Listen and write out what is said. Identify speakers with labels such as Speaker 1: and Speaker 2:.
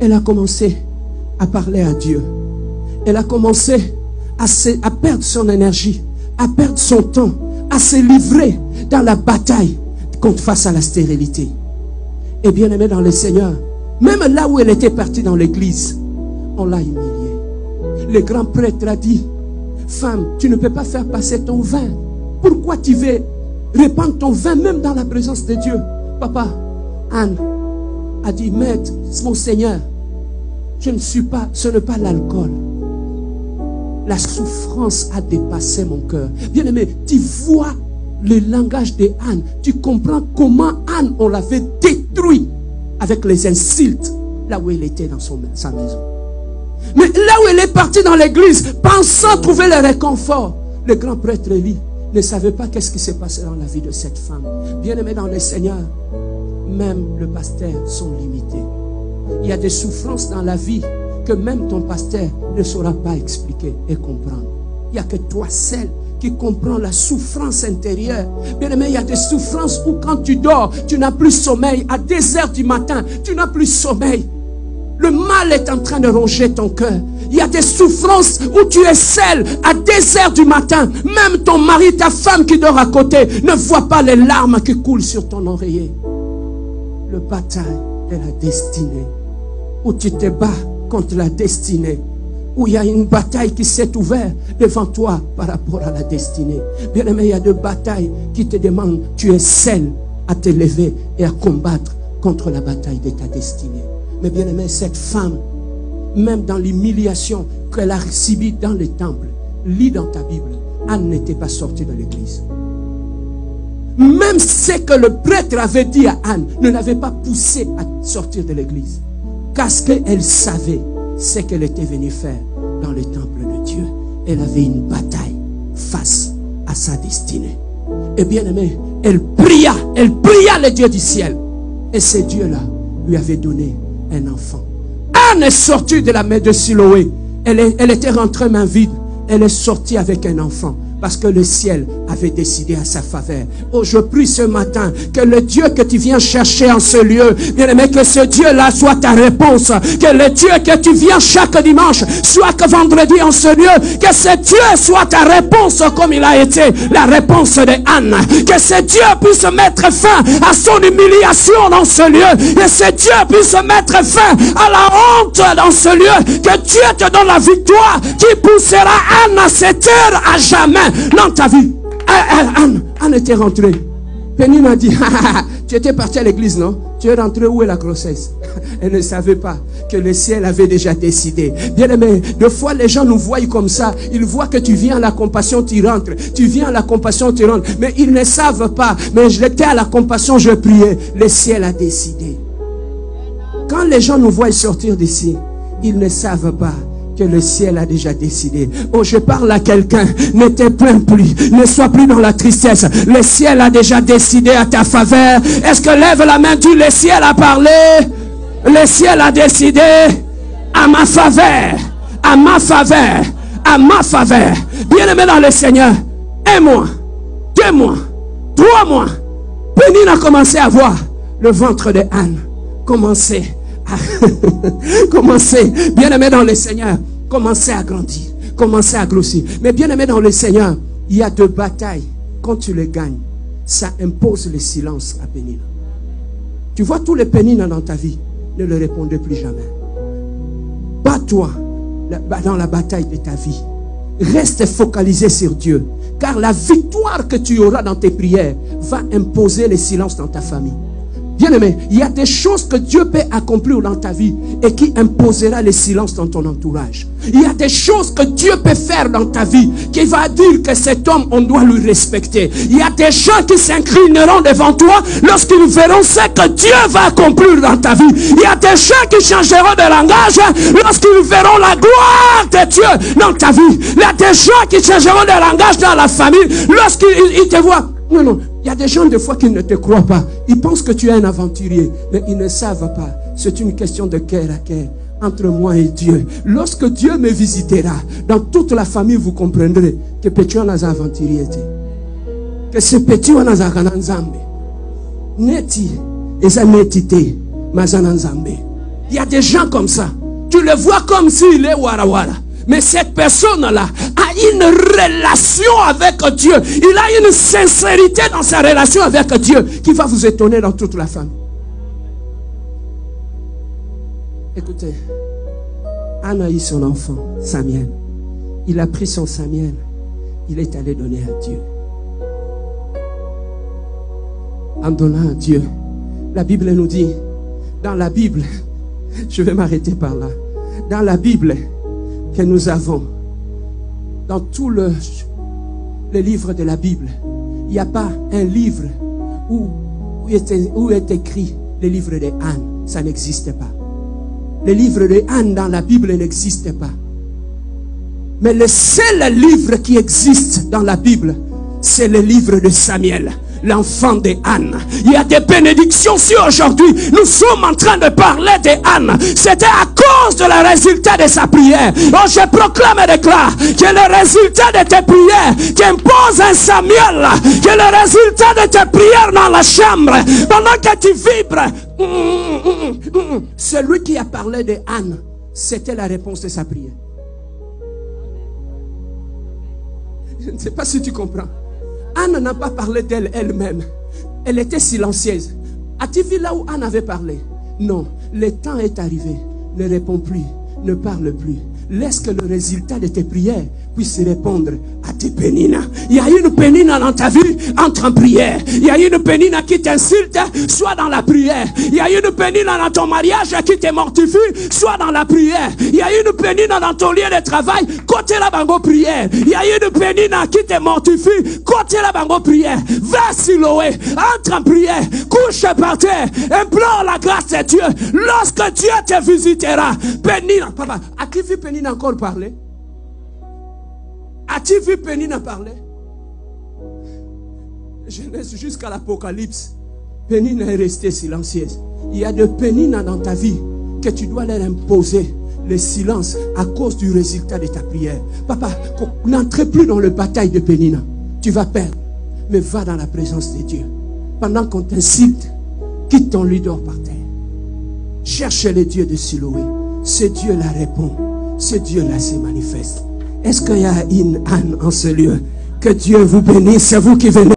Speaker 1: elle a commencé à parler à Dieu. Elle a commencé à perdre son énergie, à perdre son temps, à se livrer dans la bataille contre face à la stérilité. Et bien aimé dans le Seigneur, même là où elle était partie dans l'église, on l'a humiliée. Le grand prêtre a dit, femme, tu ne peux pas faire passer ton vin. Pourquoi tu veux répandre ton vin même dans la présence de Dieu? Papa, Anne a dit, maître, mon Seigneur, ce n'est pas l'alcool. La souffrance a dépassé mon cœur. Bien aimé, tu vois le langage de Anne. Tu comprends comment Anne, on l'avait détruit avec les insultes là où elle était dans sa maison. Mais là où elle est partie dans l'église, pensant trouver le réconfort, le grand prêtre Élie ne savait pas qu'est-ce qui s'est passé dans la vie de cette femme. Bien aimé dans le Seigneur, même le pasteur sont limités. Il y a des souffrances dans la vie que même ton pasteur ne saura pas expliquer et comprendre. Il n'y a que toi seul qui comprends la souffrance intérieure. Bien aimé, il y a des souffrances où quand tu dors, tu n'as plus sommeil. À 2h du matin, tu n'as plus sommeil. Le mal est en train de ronger ton cœur. Il y a des souffrances où tu es seul à 2h du matin. Même ton mari, ta femme qui dort à côté ne voit pas les larmes qui coulent sur ton oreiller. Le bataille de la destinée, où tu te bats contre la destinée, où il y a une bataille qui s'est ouverte devant toi par rapport à la destinée. Bien aimé, il y a des batailles qui te demandent, tu es seul à te lever et à combattre contre la bataille de ta destinée. Mais bien aimé, cette femme, même dans l'humiliation qu'elle a subie dans le temple, lis dans ta Bible, Anne n'était pas sortie de l'église. Même ce que le prêtre avait dit à Anne ne l'avait pas poussée à sortir de l'église. Parce qu'elle savait ce qu'elle était venue faire dans le temple de Dieu. Elle avait une bataille face à sa destinée. Et bien aimé, elle pria le Dieu du ciel. Et ce Dieu-là lui avait donné un enfant. Anne est sortie de la main de Siloé. Elle était rentrée main vide. Elle est sortie avec un enfant. Parce que le ciel avait décidé à sa faveur. Oh, je prie ce matin que le Dieu que tu viens chercher en ce lieu, bien aimé, que ce Dieu-là soit ta réponse. Que le Dieu que tu viens chaque dimanche, soit que vendredi en ce lieu, que ce Dieu soit ta réponse comme il a été la réponse de Anne. Que ce Dieu puisse mettre fin à son humiliation dans ce lieu. Que ce Dieu puisse mettre fin à la honte dans ce lieu. Que Dieu te donne la victoire qui poussera Anne à se taire à jamais dans ta vie. Anne était rentrée. Pénine a dit, tu étais parti à l'église, non? Tu es rentré, où est la grossesse? Elle ne savait pas que le ciel avait déjà décidé. Bien aimé, deux fois les gens nous voient comme ça. Ils voient que tu viens à la compassion, tu rentres. Tu viens à la compassion, tu rentres. Mais ils ne savent pas. Mais j'étais à la compassion, je priais. Le ciel a décidé. Quand les gens nous voient sortir d'ici, ils ne savent pas que le ciel a déjà décidé. Oh, je parle à quelqu'un. Ne te plains plus. Ne sois plus dans la tristesse. Le ciel a déjà décidé à ta faveur. Est-ce que lève la main, dis, le ciel a parlé. Le ciel a décidé à ma faveur. À ma faveur. À ma faveur. Bien-aimé dans le Seigneur. 1 mois. 2 mois. 3 mois. Pénine a commencé à voir le ventre de Anne. Commencer. Commencez, bien-aimé dans le Seigneur, commencez à grandir, commencez à grossir. Mais bien-aimé dans le Seigneur, il y a 2 batailles. Quand tu les gagnes, ça impose le silence à Pénine. Tu vois tous les Pénines dans ta vie, ne le répondez plus jamais. Bats-toi dans la bataille de ta vie. Reste focalisé sur Dieu. Car la victoire que tu auras dans tes prières va imposer le silence dans ta famille. Bien-aimé, il y a des choses que Dieu peut accomplir dans ta vie et qui imposera le silence dans ton entourage. Il y a des choses que Dieu peut faire dans ta vie qui va dire que cet homme, on doit lui respecter. Il y a des gens qui s'inclineront devant toi lorsqu'ils verront ce que Dieu va accomplir dans ta vie. Il y a des gens qui changeront de langage lorsqu'ils verront la gloire de Dieu dans ta vie. Il y a des gens qui changeront de langage dans la famille lorsqu'ils te voient. Non. Il y a des gens des fois qui ne te croient pas. Ils pensent que tu es un aventurier. Mais ils ne savent pas. C'est une question de cœur à cœur. Entre moi et Dieu. Lorsque Dieu me visitera, dans toute la famille, vous comprendrez que petit on a un aventurier. Que ce petit on a un nzambe. Neti. Et ça netité. Mazana nzambe. Il y a des gens comme ça. Tu le vois comme s'il est warawara. Mais cette personne-là a une relation avec Dieu. Il a une sincérité dans sa relation avec Dieu qui va vous étonner dans toute la famille. Écoutez, Anne a eu son enfant, Samuel. Il a pris son Samuel. Il est allé donner à Dieu. En donnant à Dieu. La Bible nous dit, dans la Bible, je vais m'arrêter par là. Dans la Bible que nous avons, dans tout le livre de la Bible, il n'y a pas un livre où est écrit le livre de Anne. Ça n'existe pas. Le livre de Anne dans la Bible n'existe pas. Mais le seul livre qui existe dans la Bible, c'est le livre de Samuel, l'enfant de Anne. Il y a des bénédictions si aujourd'hui nous sommes en train de parler de Anne. C'était à cause de le résultat de sa prière. Donc je proclame et déclare que le résultat de tes prières t'impose un Samuel. Que le résultat de tes prières dans la chambre, pendant que tu vibres, celui qui a parlé de Anne, c'était la réponse de sa prière. Je ne sais pas si tu comprends. Anne n'a pas parlé d'elle elle-même. Elle était silencieuse. As-tu vu là où Anne avait parlé? Non. Le temps est arrivé. Ne réponds plus. Ne parle plus. Laisse que le résultat de tes prières puisse répondre à tes pénines. Il y a une pénine dans ta vie, entre en prière. Il y a une pénine qui t'insulte, soit dans la prière. Il y a une pénine dans ton mariage qui te mortifie, soit dans la prière. Il y a une pénine dans ton lieu de travail, côté la bango prière. Il y a une pénine qui te mortifie, côté la bango prière. Va Siloé, entre en prière, couche par terre, implore la grâce de Dieu. Lorsque Dieu te visitera, pénine, papa, as-tu vu pénine encore parler? As-tu vu Pénine parler? Genèse jusqu'à l'Apocalypse, Pénine est restée silencieuse. Il y a des Pénines dans ta vie que tu dois leur imposer le silence à cause du résultat de ta prière. Papa, n'entre plus dans le bataille de Pénine. Tu vas perdre. Mais va dans la présence de Dieu. Pendant qu'on t'insulte, quitte ton leader par terre. Cherche le Dieu de Siloé. Ce Dieu-là répond. Ce Dieu-là se manifeste. Est-ce qu'il y a une Anne en ce lieu? Que Dieu vous bénisse, c'est vous qui venez.